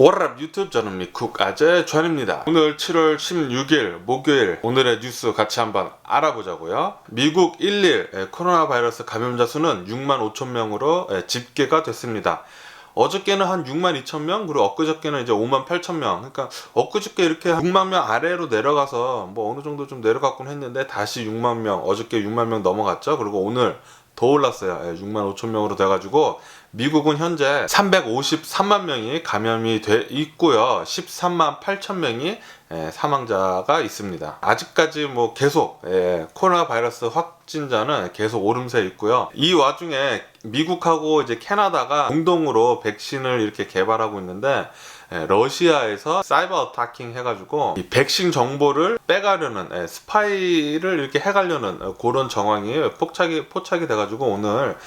워랍 유튜브, 저는 미쿡 아재 존입니다. 오늘 7월 16일 목요일, 오늘의 뉴스 같이 한번 알아보자고요. 미국 1일 코로나 바이러스 감염자 수는 6만 5천 명으로 집계가 됐습니다. 어저께는 한 6만 2천 명, 그리고 엊그저께는 이제 5만 8천 명. 그러니까 엊그저께 이렇게 6만 명 아래로 내려가서 뭐 어느 정도 좀 내려갔곤 했는데 다시 6만 명, 어저께 6만 명 넘어갔죠. 그리고 오늘 더 올랐어요. 6만 5천 명으로 돼가지고 미국은 현재 353만 명이 감염이 돼 있고요. 13만 8천 명이 사망자가 있습니다. 아직까지 뭐 계속 코로나 바이러스 확진자는 계속 오름세에 있고요. 이 와중에 미국하고 이제 캐나다가 공동으로 백신을 이렇게 개발하고 있는데, 러시아에서 사이버 어타킹 해가지고 이 백신 정보를 빼가려는, 스파이를 이렇게 해가려는 그런 정황이 포착이 돼가지고 오늘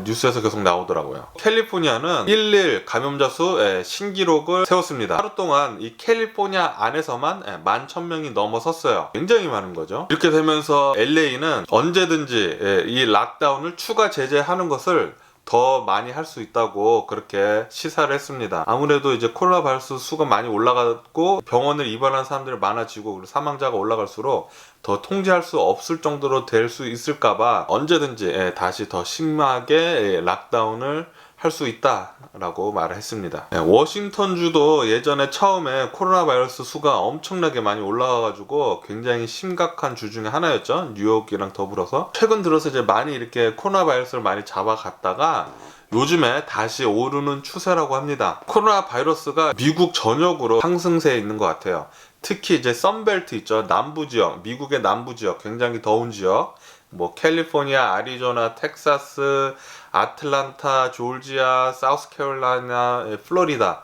뉴스에서 계속 나오더라고요. 캘리포니아는 1일 감염자 수 신기록을 세웠습니다. 하루 동안 이 캘리포니아 안에서만 11,000명이 넘어섰어요. 굉장히 많은 거죠. 이렇게 되면서 LA는 언제든지 이 락다운을 추가 제재하는 것을 더 많이 할 수 있다고 그렇게 시사를 했습니다. 아무래도 이제 코로나 바이러스 수가 많이 올라갔고 병원을 입원한 사람들이 많아지고 그리고 사망자가 올라갈수록 더 통제할 수 없을 정도로 될 수 있을까봐 언제든지 다시 더 심하게 락다운을 할 수 있다라고 말을 했습니다. 워싱턴주도 예전에 처음에 코로나 바이러스 수가 엄청나게 많이 올라가가지고 굉장히 심각한 주 중에 하나였죠. 뉴욕이랑 더불어서 최근 들어서 이제 많이 이렇게 코로나 바이러스를 많이 잡아갔다가 요즘에 다시 오르는 추세라고 합니다. 코로나 바이러스가 미국 전역으로 상승세에 있는 것 같아요. 특히 이제 선벨트 있죠. 남부 지역, 미국의 남부 지역, 굉장히 더운 지역, 뭐 캘리포니아, 애리조나, 텍사스, 아틀란타, 조지아, 사우스캐롤라이나, 플로리다,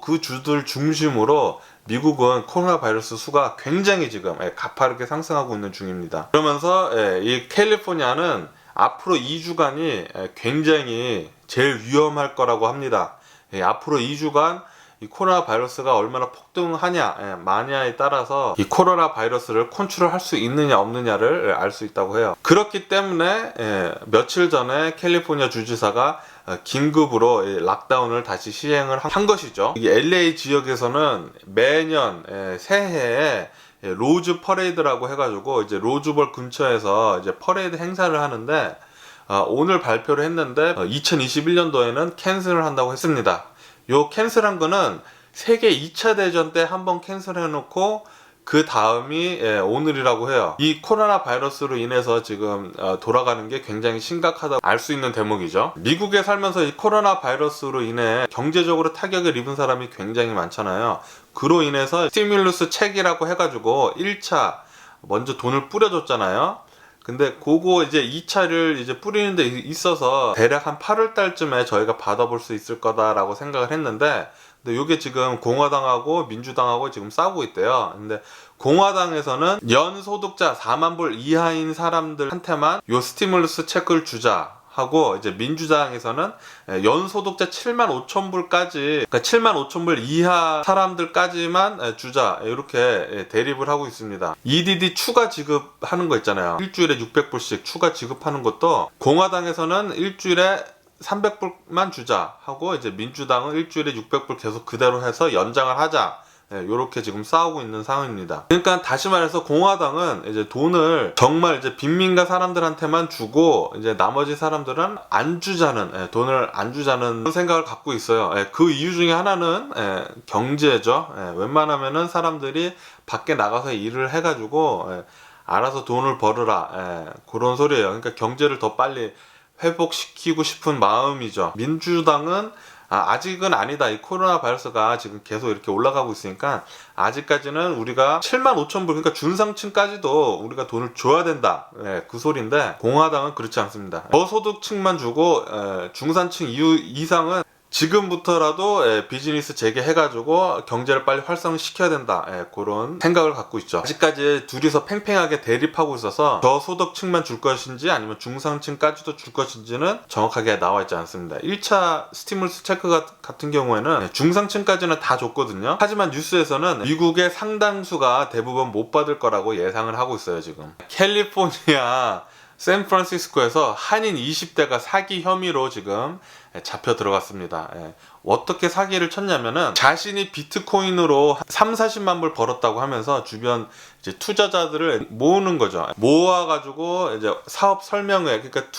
그 주들 중심으로 미국은 코로나 바이러스 수가 굉장히 지금 가파르게 상승하고 있는 중입니다. 그러면서 이 캘리포니아는 앞으로 2주간이 굉장히 제일 위험할 거라고 합니다. 앞으로 2주간 이 코로나 바이러스가 얼마나 폭등하냐 마냐에 따라서 이 코로나 바이러스를 컨트롤할 수 있느냐 없느냐를 알 수 있다고 해요. 그렇기 때문에 며칠 전에 캘리포니아 주지사가 긴급으로 락다운을 다시 시행을 한 것이죠. 이 LA 지역에서는 매년 새해에 로즈 퍼레이드라고 해가지고 이제 로즈볼 근처에서 이제 퍼레이드 행사를 하는데, 오늘 발표를 했는데 2021년도에는 캔슬을 한다고 했습니다. 요 캔슬한 거는 세계 2차 대전 때 한번 캔슬해놓고 그 다음이 오늘이라고 해요. 이 코로나 바이러스로 인해서 지금 돌아가는 게 굉장히 심각하다고 알 수 있는 대목이죠. 미국에 살면서 이 코로나 바이러스로 인해 경제적으로 타격을 입은 사람이 굉장히 많잖아요. 그로 인해서 스티뮬러스 책이라고 해가지고 1차 먼저 돈을 뿌려줬잖아요. 근데 그거 이제 2차를 이제 뿌리는 데 있어서 대략 한 8월 달쯤에 저희가 받아볼 수 있을 거다라고 생각을 했는데, 근데 요게 지금 공화당하고 민주당하고 지금 싸우고 있대요. 근데 공화당에서는 연소득자 4만 불 이하인 사람들한테만 요 스티뮬러스 체크를 주자 하고, 이제 민주당에서는 연소득자 7만 5천 불까지, 그러니까 7만 5천 불 이하 사람들까지만 주자, 이렇게 대립을 하고 있습니다. EDD 추가 지급하는 거 있잖아요. 일주일에 600불씩 추가 지급하는 것도 공화당에서는 일주일에 300불만 주자 하고, 이제 민주당은 일주일에 600불 계속 그대로 해서 연장을 하자, 요렇게 지금 싸우고 있는 상황입니다. 그러니까 다시 말해서 공화당은 이제 돈을 정말 이제 빈민가 사람들한테만 주고 이제 나머지 사람들은 안 주자는, 돈을 안 주자는 그런 생각을 갖고 있어요. 그 이유 중에 하나는 경제죠. 웬만하면은 사람들이 밖에 나가서 일을 해가지고 알아서 돈을 벌으라, 그런 소리예요. 그러니까 경제를 더 빨리 회복시키고 싶은 마음이죠. 민주당은 아직은 아니다. 이 코로나 바이러스가 지금 계속 이렇게 올라가고 있으니까 아직까지는 우리가 7만 5천 불, 그러니까 중상층까지도 우리가 돈을 줘야 된다, 그 소리인데, 공화당은 그렇지 않습니다. 저소득층만 주고 중산층 이상은 지금부터라도 비즈니스 재개해가지고 경제를 빨리 활성시켜야 된다, 그런 생각을 갖고 있죠. 아직까지 둘이서 팽팽하게 대립하고 있어서 저소득층만 줄 것인지 아니면 중상층까지도 줄 것인지는 정확하게 나와 있지 않습니다. 1차 스티뮬러스 체크 같은 경우에는 중상층까지는 다 줬거든요. 하지만 뉴스에서는 미국의 상당수가 대부분 못 받을 거라고 예상을 하고 있어요. 지금 캘리포니아 샌프란시스코에서 한인 20대가 사기 혐의로 지금 잡혀 들어갔습니다. 어떻게 사기를 쳤냐면은 자신이 비트코인으로 3, 40만 불 벌었다고 하면서 주변 이제 투자자들을 모으는 거죠. 모아가지고 이제 사업 설명회, 그러니까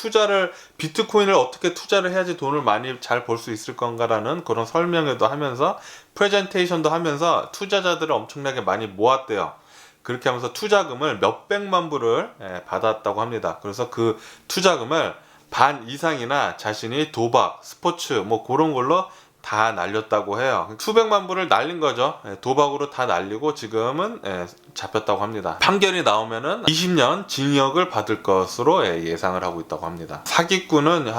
비트코인을 어떻게 투자를 해야지 돈을 많이 잘 벌 수 있을 건가라는 그런 설명회도 하면서 프레젠테이션도 하면서 투자자들을 엄청나게 많이 모았대요. 그렇게 하면서 투자금을 몇백만 불을 받았다고 합니다. 그래서 그 투자금을 반 이상이나 자신이 도박, 스포츠 뭐 그런 걸로 다 날렸다고 해요. 수백만 불을 날린 거죠. 도박으로 다 날리고 지금은 잡혔다고 합니다. 판결이 나오면은 20년 징역을 받을 것으로 예상을 하고 있다고 합니다. 사기꾼은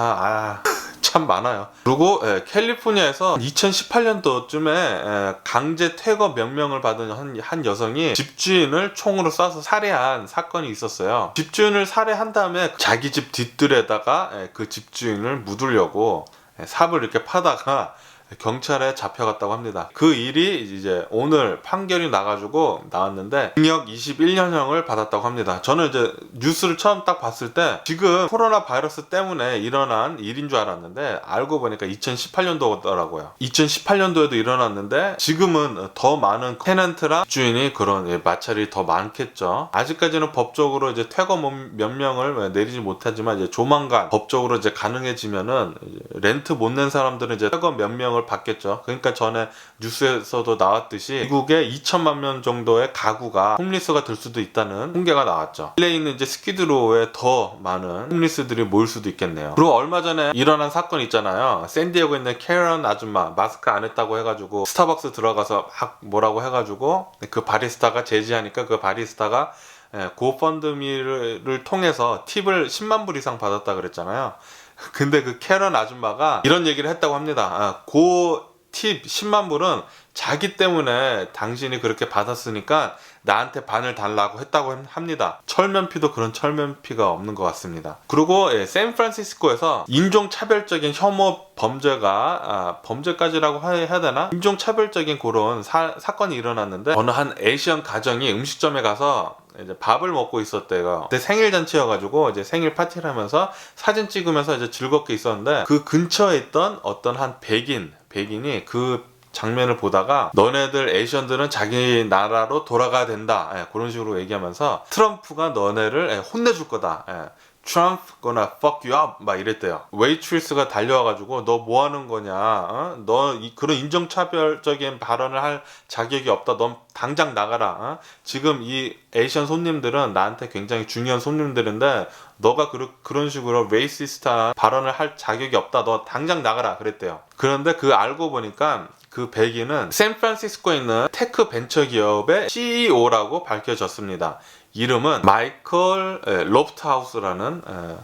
참 많아요. 그리고 캘리포니아에서 2018년도쯤에 강제 퇴거 명령을 받은 한 여성이 집주인을 총으로 쏴서 살해한 사건이 있었어요. 집주인을 살해한 다음에 자기 집 뒷뜰에다가 그 집주인을 묻으려고 삽을 이렇게 파다가 경찰에 잡혀갔다고 합니다. 그 일이 이제 오늘 판결이 나왔는데 징역 21년형을 받았다고 합니다. 저는 이제 뉴스를 처음 딱 봤을 때 지금 코로나 바이러스 때문에 일어난 일인 줄 알았는데 알고 보니까 2018년도더라고요. 2018년도에도 일어났는데 지금은 더 많은 테넌트랑 주인이 그런 마찰이 더 많겠죠. 아직까지는 법적으로 이제 퇴거 명령을 내리지 못하지만 이제 조만간 법적으로 이제 가능해지면은 이제 렌트 못 낸 사람들은 이제 퇴거 명령을 받겠죠. 그러니까 전에 뉴스에서도 나왔듯이 미국에 2천만 명 정도의 가구가 홈리스가 될 수도 있다는 통계가 나왔죠. LA에 있는 이제 스키드로우에 더 많은 홈리스들이 모일 수도 있겠네요. 그리고 얼마 전에 일어난 사건 있잖아요. 샌디에고에 있는 캐런 아줌마 마스크 안 했다고 해가지고 스타벅스 들어가서 막 뭐라고 해가지고 그 바리스타가 제지하니까 그 바리스타가 고펀드미를 통해서 팁을 10만 불 이상 받았다 그랬잖아요. 근데 그 캐런 아줌마가 이런 얘기를 했다고 합니다. 그 팁 10만 불은 자기 때문에 당신이 그렇게 받았으니까 나한테 반을 달라고 했다고 합니다. 철면피도 그런 철면피가 없는 것 같습니다. 그리고 샌프란시스코에서 인종차별적인 혐오 범죄가 범죄까지라고 해야 되나? 인종차별적인 그런 사건이 일어났는데 어느 한 에이시언 가정이 음식점에 가서 이제 밥을 먹고 있었대요. 그때 생일 잔치여가지고 이제 생일 파티를 하면서 사진 찍으면서 이제 즐겁게 있었는데 그 근처에 있던 어떤 한 백인이 그 장면을 보다가 너네들 에이시언들은 자기 나라로 돌아가야 된다 그런 식으로 얘기하면서 트럼프가 너네를 혼내줄 거다. Trump gonna fuck you up 막 이랬대요. 웨이트리스가 달려와가지고 너 뭐 하는 거냐? 너 그런 인종차별적인 발언을 할 자격이 없다. 넌 당장 나가라. 지금 이 에이시안 손님들은 나한테 굉장히 중요한 손님들인데 너가 그런 식으로 레이시스트한 발언을 할 자격이 없다. 너 당장 나가라 그랬대요. 그런데 그 알고 보니까 그 백인은 샌프란시스코에 있는 테크 벤처 기업의 CEO라고 밝혀졌습니다. 이름은 마이클 로프트하우스라는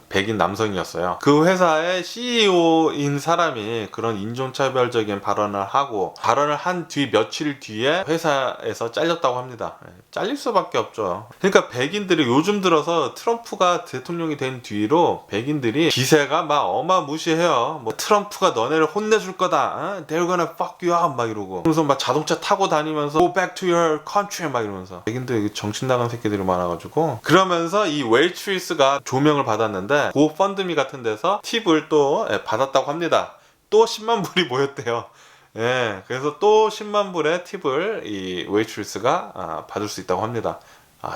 백인 남성이었어요. 그 회사의 CEO인 사람이 그런 인종차별적인 발언을 한 뒤 며칠 뒤에 회사에서 잘렸다고 합니다. 잘릴 수밖에 없죠. 그러니까 백인들이 요즘 들어서 트럼프가 대통령이 된 뒤로 백인들이 기세가 막 어마무시해요. 뭐 트럼프가 너네를 혼내줄 거다. They're gonna fuck you up 막 이러고. 그래서 막 자동차 타고 다니면서 Go back to your country 막 이러면서. 백인들 정신 나간 새끼들이 많아가지고. 그러면서 이 웨이트리스가 조명을 받았는데 고펀드미 같은 데서 팁을 또 받았다고 합니다. 또 10만 불이 모였대요. 그래서 또 10만 불의 팁을 이 웨이트리스가 받을 수 있다고 합니다.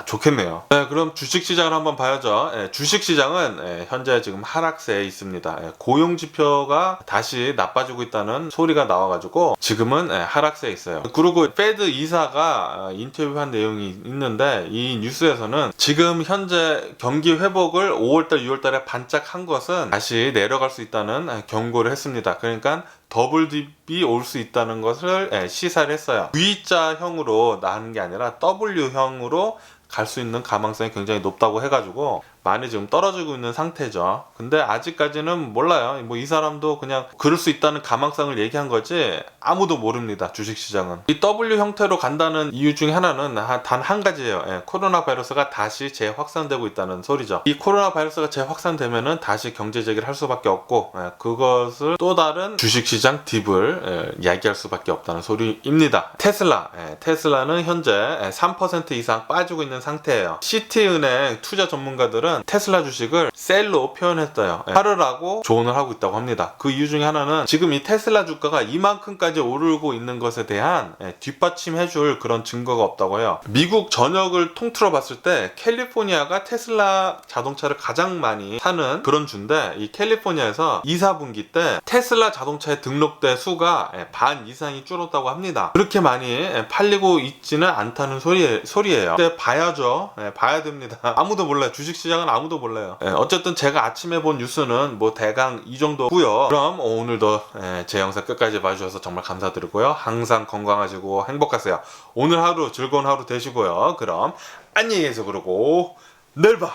좋겠네요. 그럼 주식시장을 한번 봐야죠. 주식시장은 현재 지금 하락세에 있습니다. 고용지표가 다시 나빠지고 있다는 소리가 나와가지고 지금은 하락세에 있어요. 그리고 페드 이사가 인터뷰한 내용이 있는데 이 뉴스에서는 지금 현재 경기 회복을 5월달, 6월달에 반짝한 것은 다시 내려갈 수 있다는 경고를 했습니다. 그러니까 더블 딥이 올 수 있다는 것을 시사를 했어요. V자형으로 나는 게 아니라 W형으로 갈 수 있는 가망성이 굉장히 높다고 해가지고 많이 지금 떨어지고 있는 상태죠. 근데 아직까지는 몰라요. 뭐 이 사람도 그냥 그럴 수 있다는 가망성을 얘기한 거지 아무도 모릅니다. 주식시장은. 이 W 형태로 간다는 이유 중에 하나는 단 한 가지예요. 코로나 바이러스가 다시 재확산되고 있다는 소리죠. 이 코로나 바이러스가 재확산되면은 다시 경제 재개를 할 수밖에 없고 그것을 또 다른 주식시장 딥을 이야기할 수밖에 없다는 소리입니다. 테슬라는 현재 3% 이상 빠지고 있는 상태예요. 시티은행 투자 전문가들은 주식들은 테슬라 주식을 셀로 표현했어요. 팔으라고 조언을 하고 있다고 합니다. 그 이유 중에 하나는 지금 이 테슬라 주가가 이만큼까지 오르고 있는 것에 대한 뒷받침해줄 그런 증거가 없다고 해요. 미국 전역을 통틀어 봤을 때 캘리포니아가 테슬라 자동차를 가장 많이 사는 그런 주인데, 이 캘리포니아에서 2, 4분기 때 테슬라 자동차에 등록된 수가 반 이상이 줄었다고 합니다. 그렇게 많이 팔리고 있지는 않다는 소리예요. 근데 봐야죠. 봐야 됩니다. 아무도 몰라요. 주식시장은 아무도 몰라요. 어쨌든 제가 아침에 본 뉴스는 뭐 대강 이 정도고요. 그럼 오늘도 제 영상 끝까지 봐주셔서 정말 감사드리고요. 항상 건강하시고 행복하세요. 오늘 하루 즐거운 하루 되시고요. 그럼 안녕히 계세요. 그러고 내일 봐.